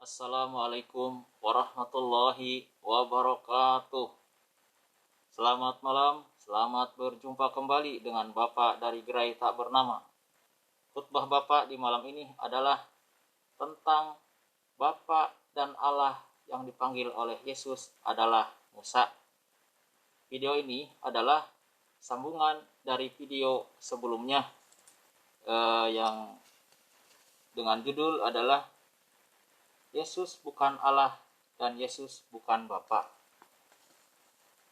Assalamualaikum warahmatullahi wabarakatuh. Selamat malam, selamat berjumpa kembali dengan Bapak dari Gerai Tak Bernama. Khutbah Bapak di malam ini adalah tentang Bapak dan Allah yang dipanggil oleh Yesus adalah Musa. Video ini adalah sambungan dari video sebelumnya yang dengan judul adalah Yesus bukan Allah dan Yesus bukan Bapa.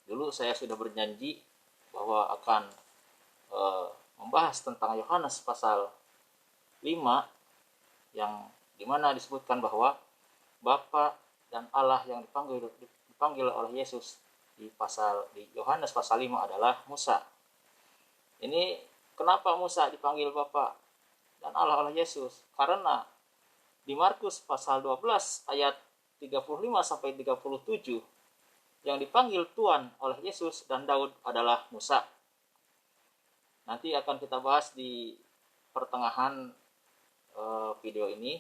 Dulu saya sudah berjanji bahwa akan membahas tentang Yohanes pasal 5 yang dimana disebutkan bahwa Bapa dan Allah yang dipanggil oleh Yesus di Yohanes pasal 5 adalah Musa. Ini kenapa Musa dipanggil Bapa dan Allah oleh Yesus? Karena di Markus pasal 12 ayat 35 sampai 37 yang dipanggil Tuhan oleh Yesus dan Daud adalah Musa. Nanti akan kita bahas di pertengahan video ini.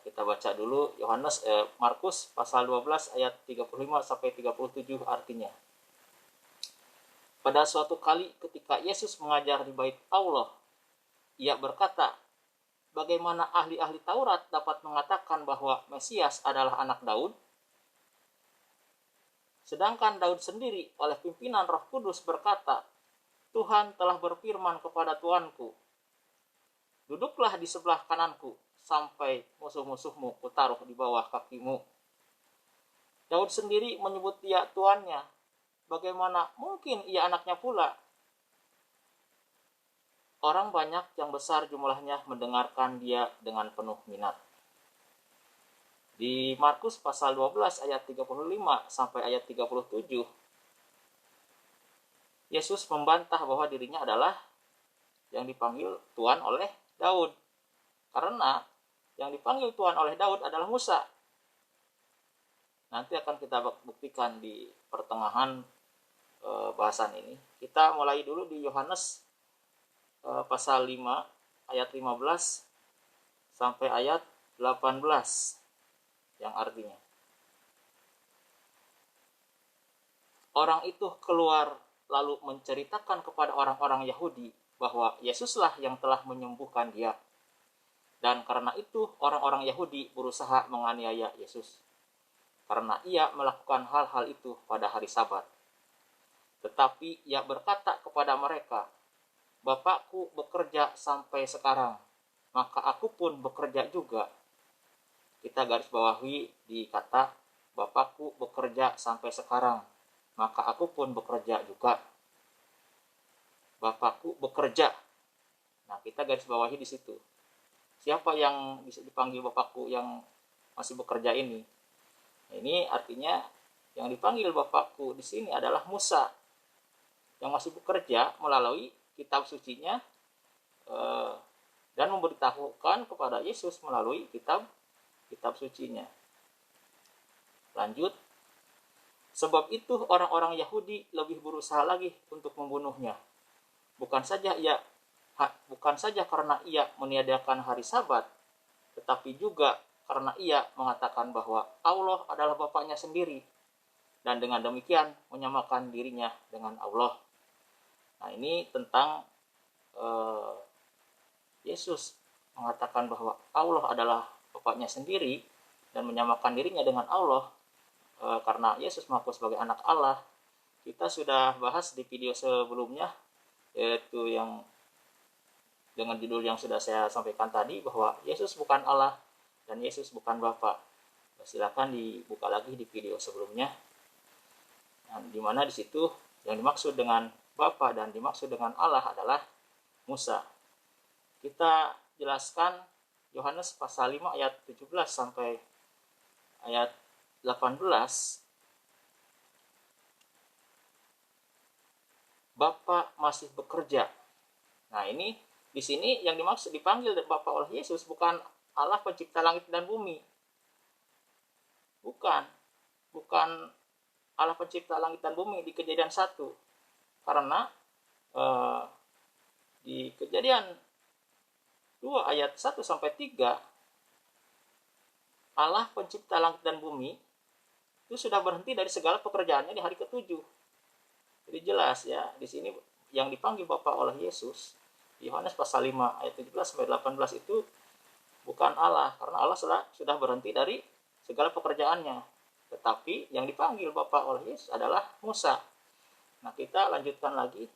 Kita baca dulu Markus pasal 12 ayat 35 sampai 37 artinya. Pada suatu kali ketika Yesus mengajar di bait Allah, ia berkata, bagaimana ahli-ahli Taurat dapat mengatakan bahwa Mesias adalah anak Daud? Sedangkan Daud sendiri oleh pimpinan Roh Kudus berkata, Tuhan telah berfirman kepada Tuanku, duduklah di sebelah kananku sampai musuh-musuhmu kutaruh di bawah kakimu. Daud sendiri menyebut dia tuannya. Bagaimana mungkin ia anaknya pula? Orang banyak yang besar jumlahnya mendengarkan dia dengan penuh minat. Di Markus pasal 12 ayat 35 sampai ayat 37, Yesus membantah bahwa dirinya adalah yang dipanggil Tuhan oleh Daud. Karena yang dipanggil Tuhan oleh Daud adalah Musa. Nanti akan kita buktikan di pertengahan bahasan ini. Kita mulai dulu di Yohanes pasal 5 ayat 15 sampai ayat 18 yang artinya, orang itu keluar lalu menceritakan kepada orang-orang Yahudi bahwa Yesuslah yang telah menyembuhkan dia, dan karena itu orang-orang Yahudi berusaha menganiaya Yesus karena ia melakukan hal-hal itu pada hari Sabat. Tetapi ia berkata kepada mereka, Bapakku bekerja sampai sekarang, maka aku pun bekerja juga. Kita garis bawahi di kata Bapakku bekerja sampai sekarang, maka aku pun bekerja juga. Bapakku bekerja. Nah, kita garis bawahi di situ. Siapa yang bisa dipanggil Bapakku yang masih bekerja ini? Nah, ini artinya yang dipanggil Bapakku di sini adalah Musa yang masih bekerja melalui kitab sucinya dan memberitahukan kepada Yesus melalui kitab sucinya. Lanjut, sebab itu orang-orang Yahudi lebih berusaha lagi untuk membunuhnya. Bukan saja karena ia meniadakan hari Sabat, tetapi juga karena ia mengatakan bahwa Allah adalah Bapaknya sendiri, dan dengan demikian menyamakan dirinya dengan Allah. Nah, ini tentang Yesus mengatakan bahwa Allah adalah Bapaknya sendiri dan menyamakan dirinya dengan Allah karena Yesus mengaku sebagai anak Allah. Kita sudah bahas di video sebelumnya, yaitu yang dengan judul yang sudah saya sampaikan tadi, bahwa Yesus bukan Allah dan Yesus bukan Bapa. Silakan dibuka lagi di video sebelumnya. Nah, di mana di situ yang dimaksud dengan Bapa dan dimaksud dengan Allah adalah Musa. Kita jelaskan Yohanes pasal 5 ayat 17 sampai ayat 18. Bapa masih bekerja. Nah, ini di sini yang dimaksud dipanggil Bapa oleh Yesus bukan Allah pencipta langit dan bumi. Bukan Allah pencipta langit dan bumi di Kejadian 1. Karena di Kejadian 2 ayat 1 sampai 3 Allah pencipta langit dan bumi itu sudah berhenti dari segala pekerjaannya di hari ketujuh. Jadi jelas ya, di sini yang dipanggil Bapa oleh Yesus, Yohanes pasal 5 ayat 17 sampai 18 itu bukan Allah, karena Allah sudah berhenti dari segala pekerjaannya. Tetapi yang dipanggil Bapa oleh Yesus adalah Musa. Nah, kita lanjutkan lagi.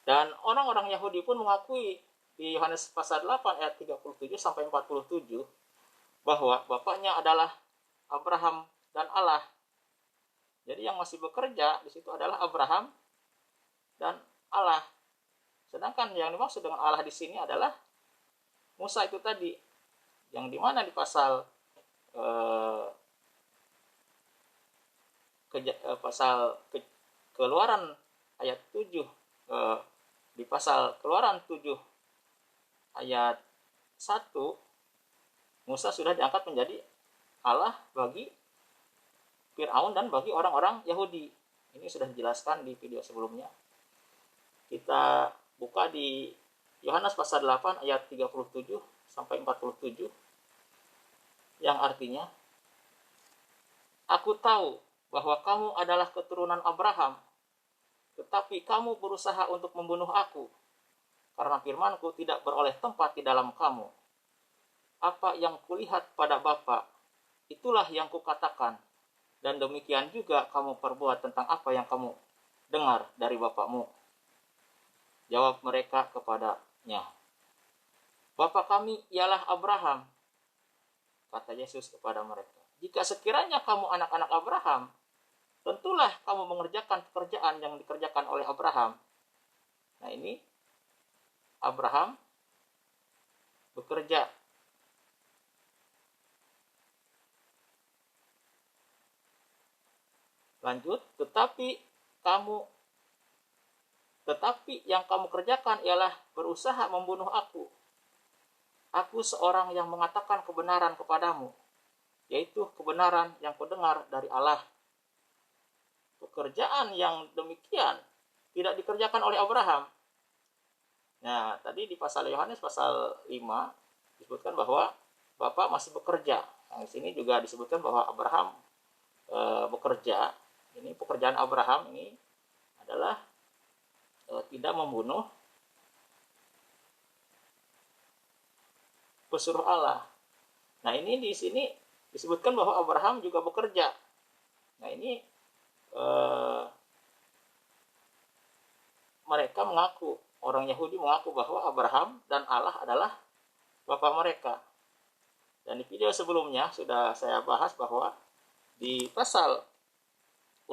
Dan orang-orang Yahudi pun mengakui di Yohanes pasal 8 ayat 37 sampai 47 bahwa bapaknya adalah Abraham dan Allah. Jadi yang masih bekerja di situ adalah Abraham dan Allah. Sedangkan yang dimaksud dengan Allah di sini adalah Musa itu tadi, yang dimana di pasal Keluaran ayat 7, di pasal Keluaran 7 ayat 1, Musa sudah diangkat menjadi Allah bagi Fir'aun dan bagi orang-orang Yahudi. Ini sudah dijelaskan di video sebelumnya. Kita buka di Yohanes pasal 8 ayat 37 sampai 47 yang artinya, aku tahu bahwa kamu adalah keturunan Abraham, tetapi kamu berusaha untuk membunuh aku, karena firmanku tidak beroleh tempat di dalam kamu. Apa yang kulihat pada Bapa, itulah yang kukatakan, dan demikian juga kamu perbuat tentang apa yang kamu dengar dari bapakmu. Jawab mereka kepadanya, Bapa kami ialah Abraham. Kata Yesus kepada mereka, jika sekiranya kamu anak-anak Abraham, tentulah kamu mengerjakan pekerjaan yang dikerjakan oleh Abraham. Nah, ini Abraham bekerja. Lanjut, tetapi yang kamu kerjakan ialah berusaha membunuh aku. Aku seorang yang mengatakan kebenaran kepadamu, yaitu kebenaran yang kudengar dari Allah. Pekerjaan yang demikian tidak dikerjakan oleh Abraham. Nah, tadi di pasal Yohanes pasal 5 disebutkan bahwa Bapak masih bekerja. Nah, di sini juga disebutkan bahwa Abraham bekerja. Ini pekerjaan Abraham ini adalah tidak membunuh pesuruh Allah. Nah, ini di sini disebutkan bahwa Abraham juga bekerja. Nah, ini mereka mengaku, orang Yahudi mengaku bahwa Abraham dan Allah adalah bapa mereka. Dan di video sebelumnya sudah saya bahas bahwa di pasal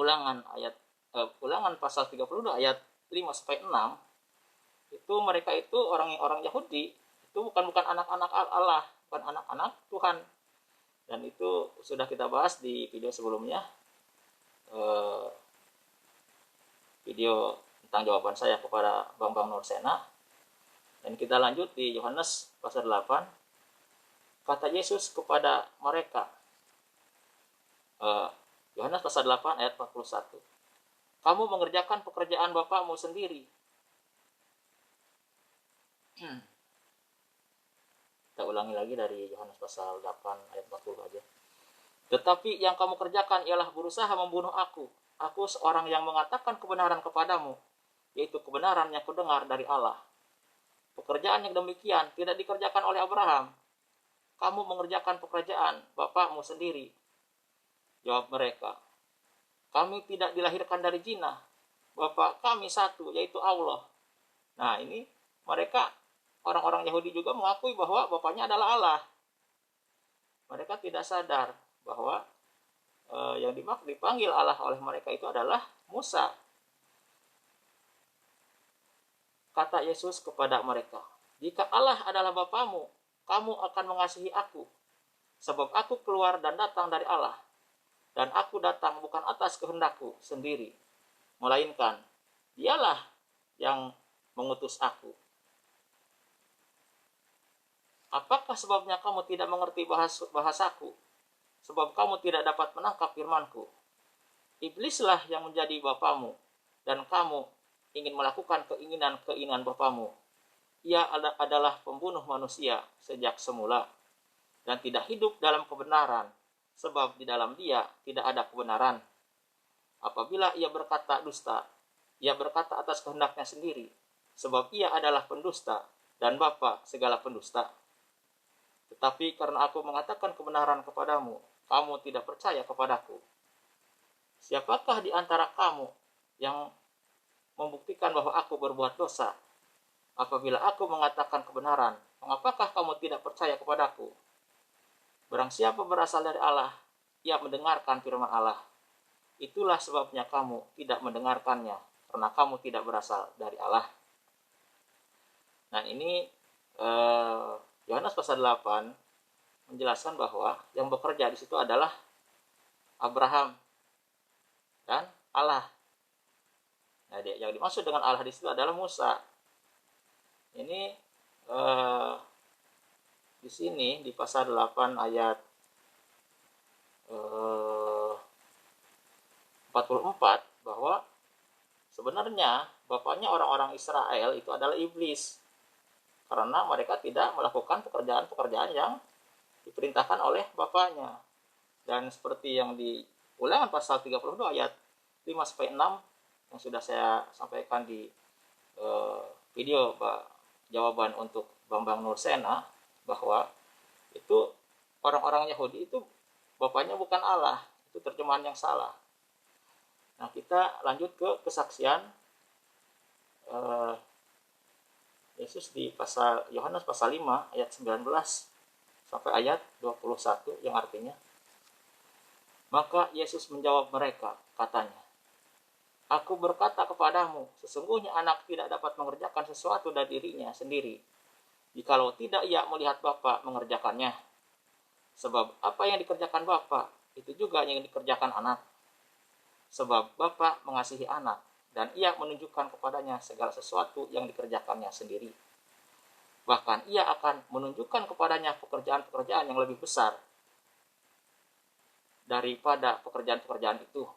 Ulangan pasal 32 ayat 5 sampai 6 itu mereka itu orang Yahudi itu bukan anak-anak Allah, bukan anak-anak Tuhan. Dan itu sudah kita bahas di video sebelumnya, video tentang jawaban saya kepada Bang Nursena. Dan kita lanjut di Yohanes pasal 8. Kata Yesus kepada mereka, Yohanes pasal 8 ayat 41. Kamu mengerjakan pekerjaan bapakmu sendiri. Kita ulangi lagi dari Yohanes pasal 8 ayat 40 aja. Tetapi yang kamu kerjakan ialah berusaha membunuh aku. Aku seorang yang mengatakan kebenaran kepadamu, yaitu kebenaran yang kudengar dari Allah. Pekerjaan yang demikian tidak dikerjakan oleh Abraham. Kamu mengerjakan pekerjaan bapakmu sendiri. Jawab mereka, kami tidak dilahirkan dari zina. Bapa kami satu, yaitu Allah. Nah, ini mereka orang-orang Yahudi juga mengakui bahwa bapaknya adalah Allah. Mereka tidak sadar bahwa yang dipanggil Allah oleh mereka itu adalah Musa. Kata Yesus kepada mereka, jika Allah adalah Bapamu, kamu akan mengasihi aku, sebab aku keluar dan datang dari Allah. Dan aku datang bukan atas kehendakku sendiri, melainkan Dialah yang mengutus aku. Apakah sebabnya kamu tidak mengerti bahasaku? Sebab kamu tidak dapat menangkap firmanku. Iblislah yang menjadi bapamu, dan kamu ingin melakukan keinginan bapamu. ia adalah pembunuh manusia sejak semula dan tidak hidup dalam kebenaran, sebab di dalam dia tidak ada kebenaran. Apabila ia berkata dusta, ia berkata atas kehendaknya sendiri, sebab ia adalah pendusta dan bapa segala pendusta. Tetapi karena aku mengatakan kebenaran kepadamu, kamu tidak percaya kepadaku. Siapakah di antara kamu yang membuktikan bahwa aku berbuat dosa? Apabila aku mengatakan kebenaran, mengapakah kamu tidak percaya kepadaku? Barang siapa berasal dari Allah, ia mendengarkan firman Allah. Itulah sebabnya kamu tidak mendengarkannya, karena kamu tidak berasal dari Allah. Nah, ini Yohanes pasal 8 menjelaskan bahwa yang bekerja di situ adalah Abraham dan Allah. Nah, yang dimaksud dengan Allah di situ adalah Musa. Ini di sini di pasal 8 ayat 44 bahwa sebenarnya bapaknya orang-orang Israel itu adalah iblis, karena mereka tidak melakukan pekerjaan-pekerjaan yang diperintahkan oleh bapaknya. Dan seperti yang di Ulangan pasal 32 ayat 5-6 yang sudah saya sampaikan di video jawaban untuk Bambang Nursena, bahwa itu orang-orang Yahudi itu bapaknya bukan Allah. Itu terjemahan yang salah. Nah, kita lanjut ke kesaksian Yesus di pasal Yohanes pasal 5 ayat 19 sampai ayat 21, yang artinya, maka Yesus menjawab mereka, katanya, Aku berkata kepadamu, sesungguhnya anak tidak dapat mengerjakan sesuatu dari dirinya sendiri, jikalau tidak ia melihat Bapa mengerjakannya. Sebab apa yang dikerjakan Bapa, itu juga yang dikerjakan anak. Sebab Bapa mengasihi anak, dan ia menunjukkan kepadanya segala sesuatu yang dikerjakannya sendiri. Bahkan ia akan menunjukkan kepadanya pekerjaan-pekerjaan yang lebih besar daripada pekerjaan-pekerjaan itu.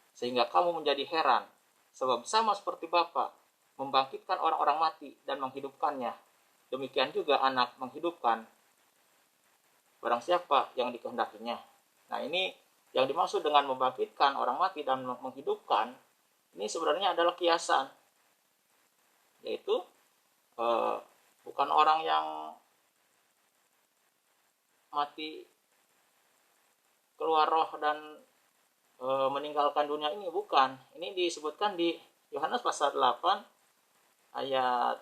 Sehingga kamu menjadi heran, sebab sama seperti Bapa membangkitkan orang-orang mati dan menghidupkannya, demikian juga anak menghidupkan barang siapa yang dikehendakinya. Nah, ini yang dimaksud dengan membangkitkan orang mati dan menghidupkan, ini sebenarnya adalah kiasan, yaitu bukan orang yang mati keluar roh dan meninggalkan dunia ini, bukan. Ini disebutkan di Yohanes pasal 8 ayat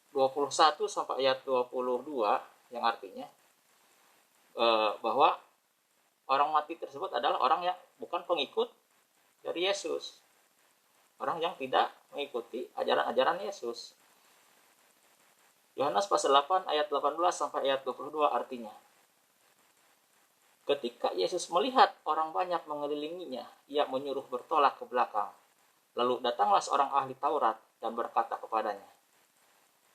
21 sampai ayat 22, yang artinya bahwa orang mati tersebut adalah orang yang bukan pengikut dari Yesus, orang yang tidak mengikuti ajaran-ajaran Yesus. Yohanes pasal 8 ayat 18 sampai ayat 22 artinya, ketika Yesus melihat orang banyak mengelilinginya, ia menyuruh bertolak ke belakang. Lalu datanglah seorang ahli Taurat dan berkata kepadanya,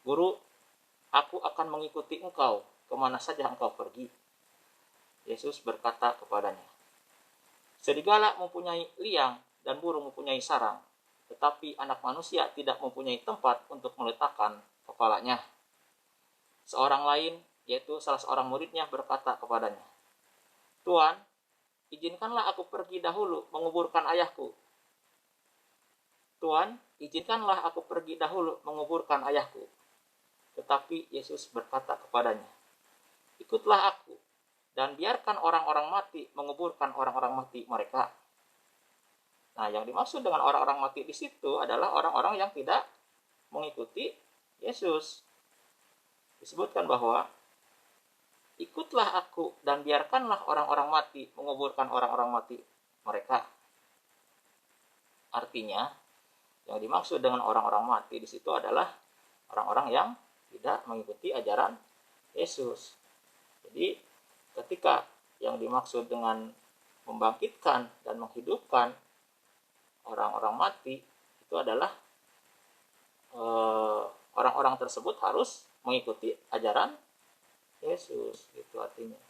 Guru, aku akan mengikuti engkau kemana saja engkau pergi. Yesus berkata kepadanya, serigala mempunyai liang dan burung mempunyai sarang, tetapi anak manusia tidak mempunyai tempat untuk meletakkan kepalanya. Seorang lain, yaitu salah seorang muridnya, berkata kepadanya, Tuhan, izinkanlah aku pergi dahulu menguburkan ayahku. Tuhan, izinkanlah aku pergi dahulu menguburkan ayahku. Tetapi Yesus berkata kepadanya, ikutlah aku, dan biarkan orang-orang mati menguburkan orang-orang mati mereka. Nah, yang dimaksud dengan orang-orang mati di situ adalah orang-orang yang tidak mengikuti Yesus. Disebutkan bahwa ikutlah aku dan biarkanlah orang-orang mati menguburkan orang-orang mati mereka. Artinya, yang dimaksud dengan orang-orang mati di situ adalah orang-orang yang tidak mengikuti ajaran Yesus. Jadi, ketika yang dimaksud dengan membangkitkan dan menghidupkan orang-orang mati itu adalah orang-orang tersebut harus mengikuti ajaran Yesus, gitu artinya.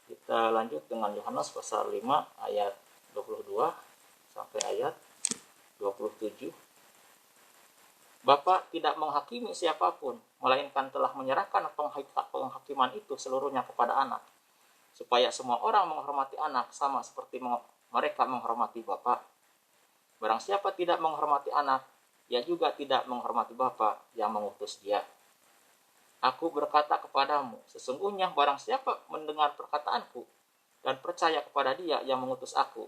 Kita lanjut dengan Yohanes pasal 5 ayat 22. sampai ayat 27. Bapa tidak menghakimi siapapun, melainkan telah menyerahkan penghakiman itu seluruhnya kepada anak, supaya semua orang menghormati anak sama seperti mereka menghormati Bapa. Barang siapa tidak menghormati anak, ia juga tidak menghormati Bapa yang mengutus dia. Aku berkata kepadamu, sesungguhnya barang siapa mendengar perkataanku dan percaya kepada dia yang mengutus aku,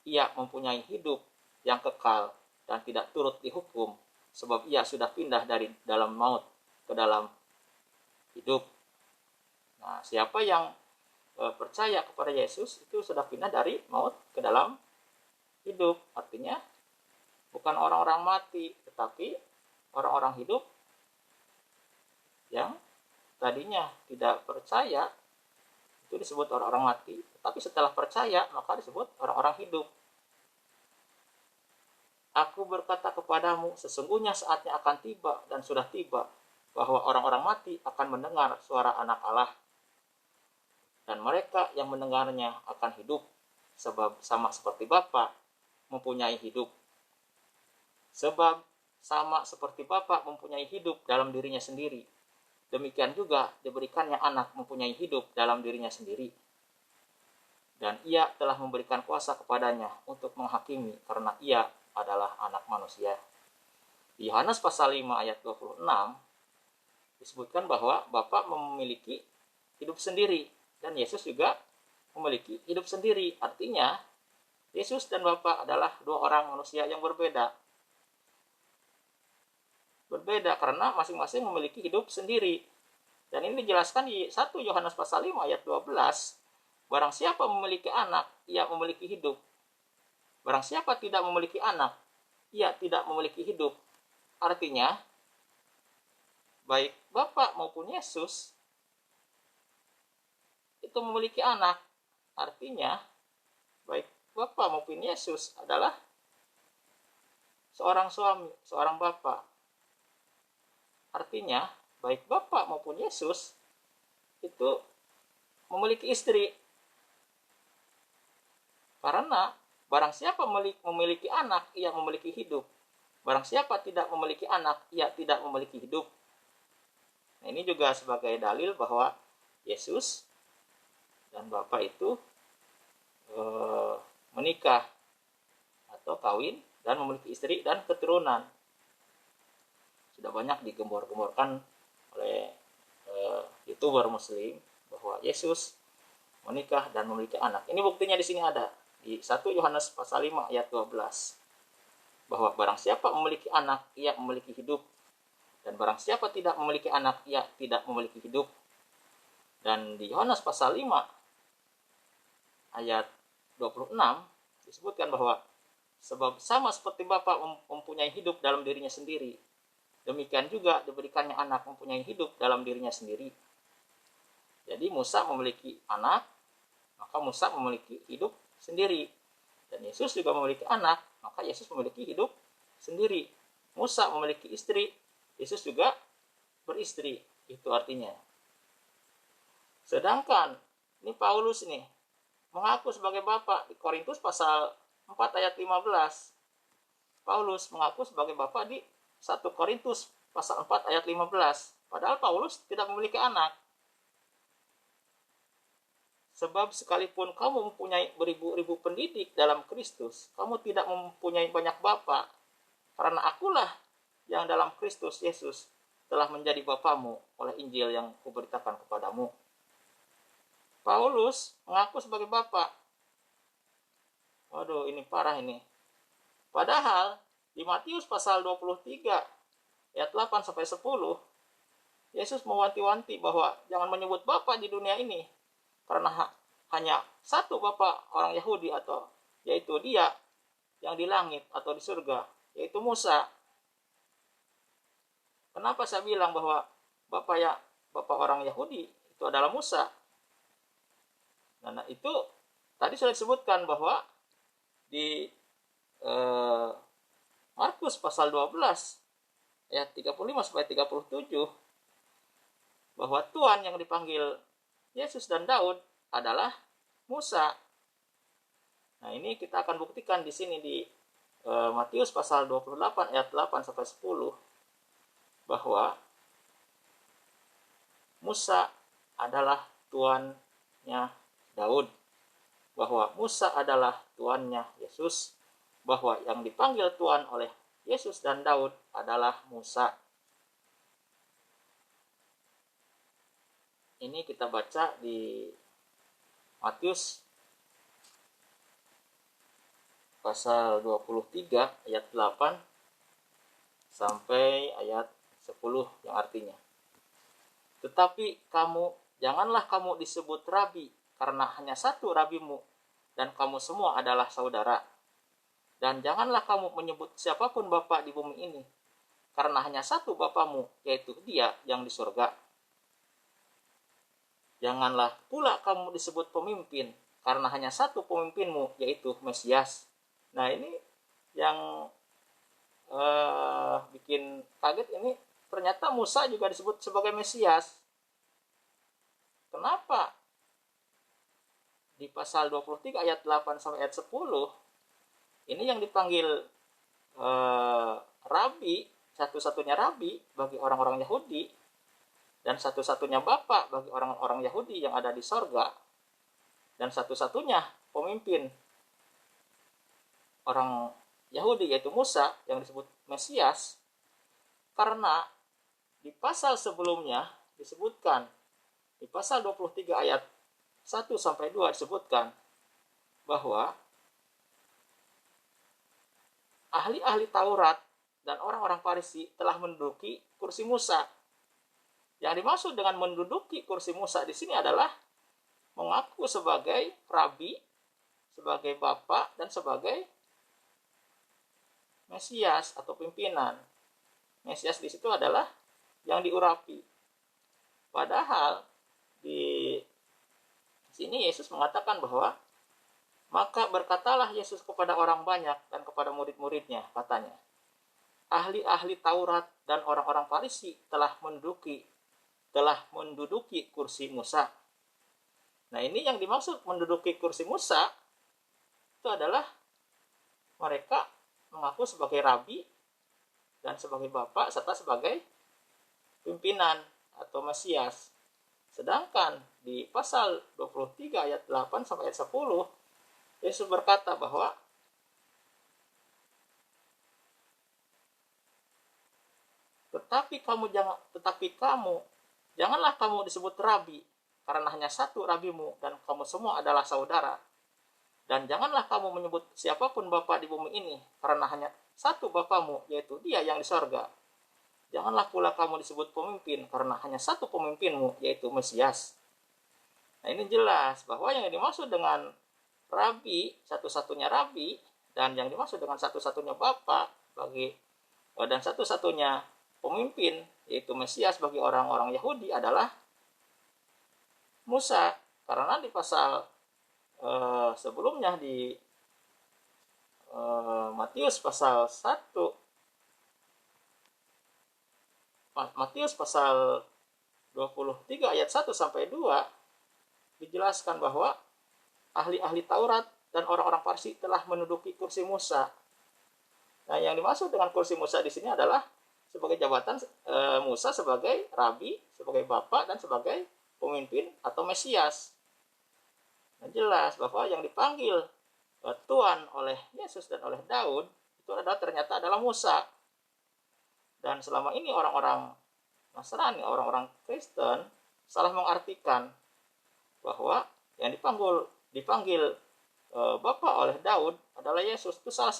ia mempunyai hidup yang kekal dan tidak turut dihukum, sebab ia sudah pindah dari dalam maut ke dalam hidup. Nah, siapa yang percaya kepada Yesus itu sudah pindah dari maut ke dalam hidup. Artinya bukan orang-orang mati, tetapi orang-orang hidup yang tadinya tidak percaya itu disebut orang-orang mati, tetapi setelah percaya maka disebut orang-orang hidup. Aku berkata kepadamu, sesungguhnya saatnya akan tiba dan sudah tiba, bahwa orang-orang mati akan mendengar suara Anak Allah, dan mereka yang mendengarnya akan hidup, sebab sama seperti Bapa mempunyai hidup. Sebab sama seperti Bapa mempunyai hidup dalam dirinya sendiri, demikian juga diberikannya Anak mempunyai hidup dalam dirinya sendiri. Dan ia telah memberikan kuasa kepadanya untuk menghakimi, karena ia adalah anak manusia. Di Yohanes pasal 5 ayat 26 disebutkan bahwa Bapa memiliki hidup sendiri dan Yesus juga memiliki hidup sendiri. Artinya Yesus dan Bapa adalah dua orang manusia yang berbeda. Berbeda karena masing-masing memiliki hidup sendiri. Dan ini dijelaskan di 1 Yohanes pasal 5 ayat 12. Barang siapa memiliki anak, ia memiliki hidup. Barang siapa tidak memiliki anak, ia tidak memiliki hidup. Artinya, baik Bapa maupun Yesus itu memiliki anak. Artinya, baik Bapa maupun Yesus adalah seorang suami, seorang Bapa. Artinya, baik Bapa maupun Yesus itu memiliki istri. Karena barang siapa memiliki anak, ia memiliki hidup. Barang siapa tidak memiliki anak, ia tidak memiliki hidup. Nah, ini juga sebagai dalil bahwa Yesus dan Bapa itu menikah atau kawin dan memiliki istri dan keturunan. Sudah banyak digembor-gemborkan oleh YouTuber Muslim bahwa Yesus menikah dan memiliki anak. Ini buktinya di sini ada. Di 1 Yohanes pasal 5 ayat 12, bahwa barang siapa memiliki anak, ia memiliki hidup, dan barang siapa tidak memiliki anak, ia tidak memiliki hidup. Dan di Yohanes pasal 5 ayat 26 disebutkan bahwa sebab sama seperti Bapa mempunyai hidup dalam dirinya sendiri, demikian juga diberikannya anak mempunyai hidup dalam dirinya sendiri. Jadi Musa memiliki anak, maka Musa memiliki hidup sendiri. Dan Yesus juga memiliki anak, maka Yesus memiliki hidup sendiri. Musa memiliki istri, Yesus juga beristri. Itu artinya. Sedangkan ini Paulus nih mengaku sebagai Bapa di Korintus pasal 4 ayat 15. Paulus mengaku sebagai Bapa di 1 Korintus pasal 4 ayat 15. Padahal Paulus tidak memiliki anak. Sebab sekalipun kamu mempunyai beribu-ribu pendidik dalam Kristus, kamu tidak mempunyai banyak bapa, karena akulah yang dalam Kristus Yesus telah menjadi bapamu oleh Injil yang kuberitakan kepadamu. Paulus mengaku sebagai bapa. Waduh, ini parah ini. Padahal di Matius pasal 23 ayat 8 sampai 10, Yesus mewanti-wanti bahwa jangan menyebut bapa di dunia ini, karena hanya satu Bapa orang Yahudi, atau yaitu Dia yang di langit atau di surga, yaitu Musa. Kenapa saya bilang bahwa Bapa orang Yahudi itu adalah Musa? Nah, itu tadi sudah disebutkan bahwa di Markus pasal 12 ayat 35 sampai 37, bahwa Tuhan yang dipanggil Yesus dan Daud adalah Musa. Nah, ini kita akan buktikan di sini di Matius pasal 28 ayat 8 sampai 10 bahwa Musa adalah tuannya Daud, bahwa Musa adalah tuannya Yesus, bahwa yang dipanggil Tuhan oleh Yesus dan Daud adalah Musa. Ini kita baca di Matius pasal 23 ayat 8 sampai ayat 10 yang artinya, tetapi janganlah kamu disebut rabi, karena hanya satu rabimu, dan kamu semua adalah saudara. Dan janganlah kamu menyebut siapapun bapa di bumi ini, karena hanya satu bapamu, yaitu Dia yang di surga. Janganlah pula kamu disebut pemimpin, karena hanya satu pemimpinmu, yaitu Mesias. Nah, ini yang bikin kaget, ini ternyata Musa juga disebut sebagai Mesias. Kenapa? Di pasal 23 ayat 8 sampai ayat 10, ini yang dipanggil rabi, satu-satunya rabi bagi orang-orang Yahudi, dan satu-satunya bapak bagi orang-orang Yahudi yang ada di sorga, dan satu-satunya pemimpin orang Yahudi yaitu Musa yang disebut Mesias, karena di pasal sebelumnya disebutkan, di pasal 23 ayat 1 sampai 2 disebutkan bahwa ahli-ahli Taurat dan orang-orang Farisi telah menduduki kursi Musa. Yang dimaksud dengan menduduki kursi Musa di sini adalah mengaku sebagai rabi, sebagai bapak, dan sebagai Mesias atau pimpinan. Mesias di situ adalah yang diurapi. Padahal di sini Yesus mengatakan bahwa maka berkatalah Yesus kepada orang banyak dan kepada murid-muridnya, katanya, ahli-ahli Taurat dan orang-orang Farisi telah menduduki kursi Musa. Nah, ini yang dimaksud menduduki kursi Musa itu adalah mereka mengaku sebagai rabi dan sebagai bapak serta sebagai pimpinan atau Mesias. Sedangkan di pasal 23 ayat 8 sampai ayat 10, Yesus berkata bahwa tetapi janganlah kamu disebut rabi, karena hanya satu rabimu, dan kamu semua adalah saudara. Dan janganlah kamu menyebut siapapun bapa di bumi ini, karena hanya satu bapamu, yaitu Dia yang di sorga. Janganlah pula kamu disebut pemimpin, karena hanya satu pemimpinmu, yaitu Mesias. Nah, ini jelas bahwa yang dimaksud dengan rabi, satu-satunya rabi, dan yang dimaksud dengan satu-satunya bapa dan satu-satunya pemimpin, yaitu Mesias bagi orang-orang Yahudi adalah Musa. Karena di pasal sebelumnya di Matius pasal 23 ayat 1 sampai 2 dijelaskan bahwa ahli-ahli Taurat dan orang-orang Farisi telah menduduki kursi Musa. Nah, yang dimaksud dengan kursi Musa di sini adalah sebagai jabatan Musa sebagai rabi, sebagai bapak, dan sebagai pemimpin atau Mesias. Nah, jelas bahwa yang dipanggil Tuhan oleh Yesus dan oleh Daud itu ternyata adalah Musa. Dan selama ini orang-orang Nasrani, orang-orang Kristen salah mengartikan bahwa yang dipanggil Bapa oleh Daud adalah Yesus. Itu salah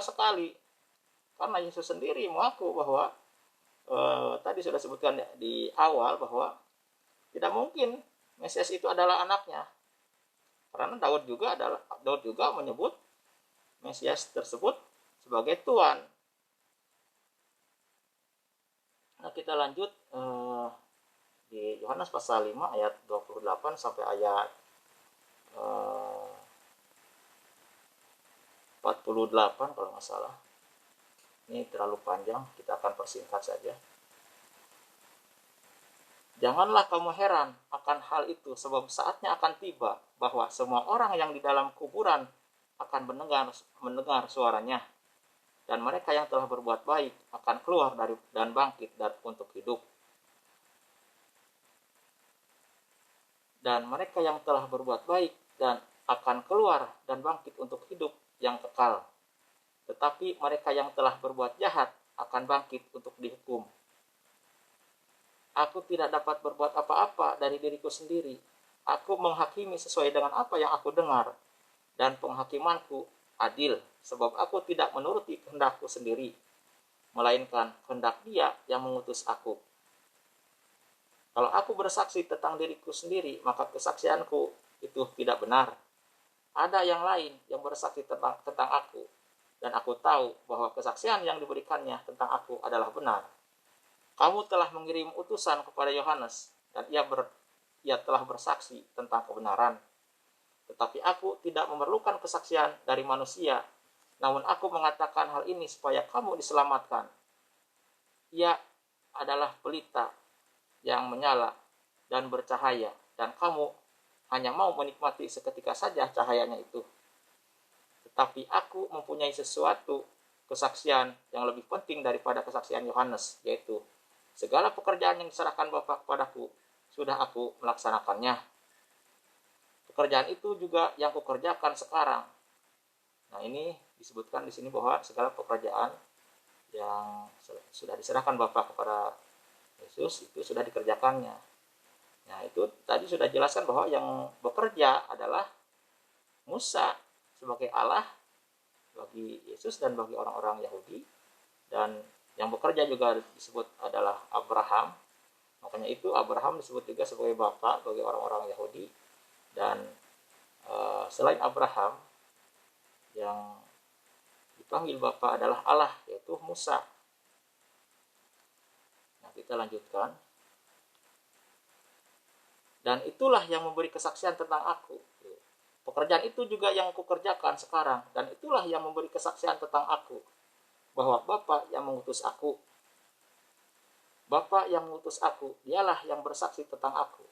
sekali. Karena Yesus sendiri mengaku bahwa tadi sudah sebutkan di awal bahwa tidak mungkin Mesias itu adalah anaknya. Karena Daud juga menyebut Mesias tersebut sebagai Tuhan. Nah, kita lanjut di Yohanes pasal 5 ayat 28 sampai ayat 48 kalau nggak salah. Ini terlalu panjang, kita akan persingkat saja. Janganlah kamu heran akan hal itu, sebab saatnya akan tiba bahwa semua orang yang di dalam kuburan akan mendengar suaranya, dan mereka yang telah berbuat baik akan keluar dari dan bangkit untuk hidup. Dan mereka yang telah berbuat baik dan akan keluar dan bangkit untuk hidup yang kekal. Tetapi mereka yang telah berbuat jahat akan bangkit untuk dihukum. Aku tidak dapat berbuat apa-apa dari diriku sendiri. Aku menghakimi sesuai dengan apa yang aku dengar, dan penghakimanku adil, sebab aku tidak menuruti kehendakku sendiri, melainkan kehendak Dia yang mengutus aku. Kalau aku bersaksi tentang diriku sendiri, maka kesaksianku itu tidak benar. Ada yang lain yang bersaksi tentang aku, dan aku tahu bahwa kesaksian yang diberikannya tentang aku adalah benar. Kamu telah mengirim utusan kepada Yohanes, dan ia telah bersaksi tentang kebenaran. Tetapi aku tidak memerlukan kesaksian dari manusia, namun aku mengatakan hal ini supaya kamu diselamatkan. Ia adalah pelita yang menyala dan bercahaya, dan kamu hanya mau menikmati seketika saja cahayanya itu. Tetapi aku mempunyai sesuatu kesaksian yang lebih penting daripada kesaksian Yohanes, yaitu segala pekerjaan yang diserahkan Bapa kepadaku sudah aku melaksanakannya. Pekerjaan itu juga yang kukerjakan sekarang. Nah, ini disebutkan di sini bahwa segala pekerjaan yang sudah diserahkan Bapa kepada Yesus itu sudah dikerjakannya. Nah, itu tadi sudah jelaskan bahwa yang bekerja adalah Musa sebagai Allah bagi Yesus dan bagi orang-orang Yahudi, dan yang bekerja juga disebut adalah Abraham. Makanya itu Abraham disebut juga sebagai bapak bagi orang-orang Yahudi, dan selain Abraham yang dipanggil bapak adalah Allah, yaitu Musa. Nah, kita lanjutkan. Dan itulah yang memberi kesaksian tentang aku. Pekerjaan itu juga yang kukerjakan sekarang, dan itulah yang memberi kesaksian tentang aku, bahwa Bapa yang mengutus aku. Bapa yang mengutus aku, dialah yang bersaksi tentang aku.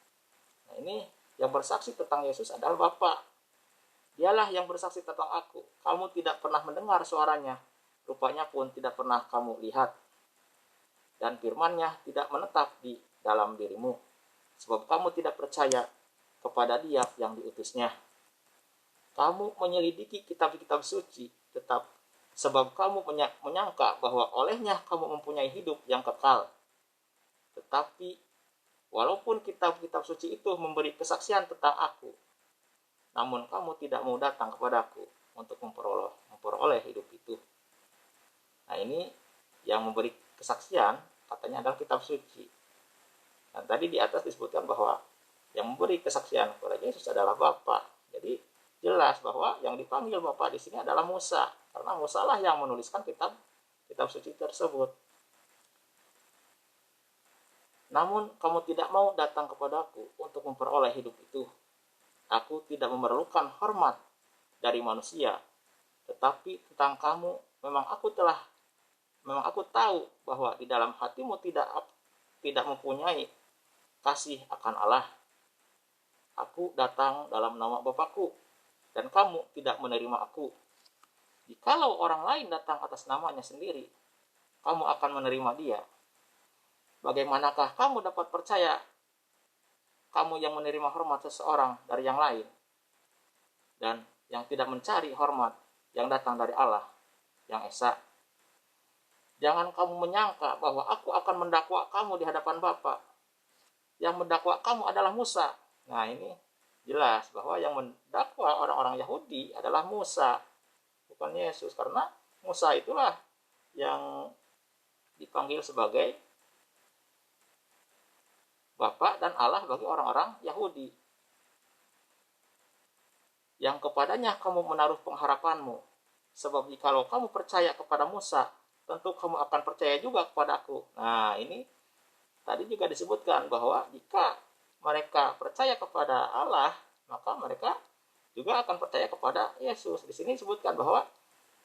Nah, ini yang bersaksi tentang Yesus adalah Bapa. Dialah yang bersaksi tentang aku. Kamu tidak pernah mendengar suaranya, rupanya pun tidak pernah kamu lihat. Dan firman-Nya tidak menetap di dalam dirimu, sebab kamu tidak percaya kepada Dia yang diutusnya. Kamu menyelidiki kitab-kitab suci, sebab kamu menyangka bahwa olehnya kamu mempunyai hidup yang kekal. Tetapi walaupun kitab-kitab suci itu memberi kesaksian tentang aku, namun kamu tidak mau datang kepadaku untuk memperoleh hidup itu. Nah, ini yang memberi kesaksian katanya adalah kitab suci. Dan tadi di atas disebutkan bahwa yang memberi kesaksian kepada Yesus adalah Bapa. Jadi jelas bahwa yang dipanggil Bapa di sini adalah Musa, karena Musa lah yang menuliskan kitab suci tersebut. Namun kamu tidak mau datang kepadaku untuk memperoleh hidup itu. Aku tidak memerlukan hormat dari manusia, tetapi tentang kamu memang aku tahu bahwa di dalam hatimu tidak mempunyai kasih akan Allah. Aku datang dalam nama Bapakku, dan kamu tidak menerima aku. Jikalau orang lain datang atas namanya sendiri, kamu akan menerima dia. Bagaimanakah kamu dapat percaya, kamu yang menerima hormat seseorang dari yang lain, dan yang tidak mencari hormat yang datang dari Allah yang Esa? Jangan kamu menyangka bahwa aku akan mendakwa kamu di hadapan Bapa. Yang mendakwa kamu adalah Musa. Nah, ini jelas bahwa yang mendakwa orang-orang Yahudi adalah Musa, bukan Yesus, karena Musa itulah yang dipanggil sebagai Bapa dan Allah bagi orang-orang Yahudi, yang kepadanya kamu menaruh pengharapanmu. Sebab jikalau kamu percaya kepada Musa, tentu kamu akan percaya juga kepadaku. Nah, ini tadi juga disebutkan bahwa jika mereka percaya kepada Allah, maka mereka juga akan percaya kepada Yesus. Di sini disebutkan bahwa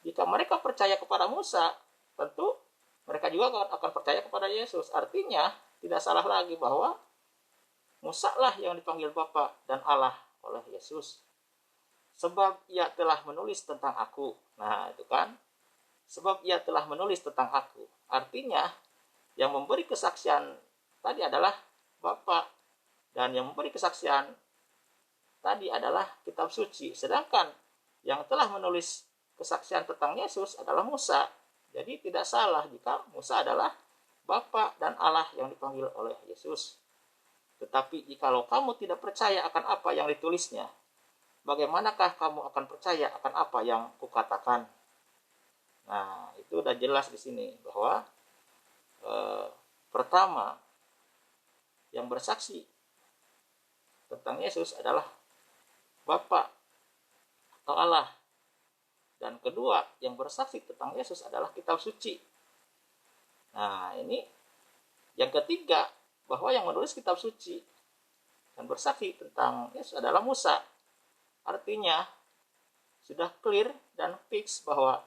jika mereka percaya kepada Musa, tentu mereka juga akan percaya kepada Yesus. Artinya tidak salah lagi bahwa Musa lah yang dipanggil Bapa dan Allah oleh Yesus. sebab ia telah menulis tentang aku. Nah, itu kan. Sebab ia telah menulis tentang aku. Artinya, yang memberi kesaksian tadi adalah Bapa. Dan yang memberi kesaksian tadi adalah kitab suci. Sedangkan yang telah menulis kesaksian tentang Yesus adalah Musa. Jadi tidak salah jika Musa adalah Bapa dan Allah yang dipanggil oleh Yesus. Tetapi jikalau kamu tidak percaya akan apa yang ditulisnya, bagaimanakah kamu akan percaya akan apa yang kukatakan? Nah, itu udah jelas di sini bahwa pertama yang bersaksi tentang Yesus adalah Bapa atau Allah. Dan kedua yang bersaksi tentang Yesus adalah kitab suci. Nah, ini yang ketiga, bahwa yang menulis kitab suci dan bersaksi tentang Yesus adalah Musa. Artinya sudah clear dan fix bahwa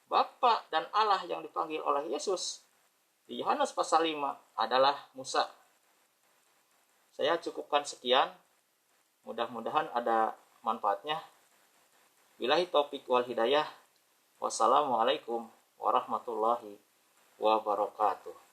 Bapa dan Allah yang dipanggil oleh Yesus di Yohanes pasal 5 adalah Musa. Saya cukupkan sekian. Mudah-mudahan ada manfaatnya. Billahi taufik wal hidayah. Wassalamualaikum warahmatullahi wabarakatuh.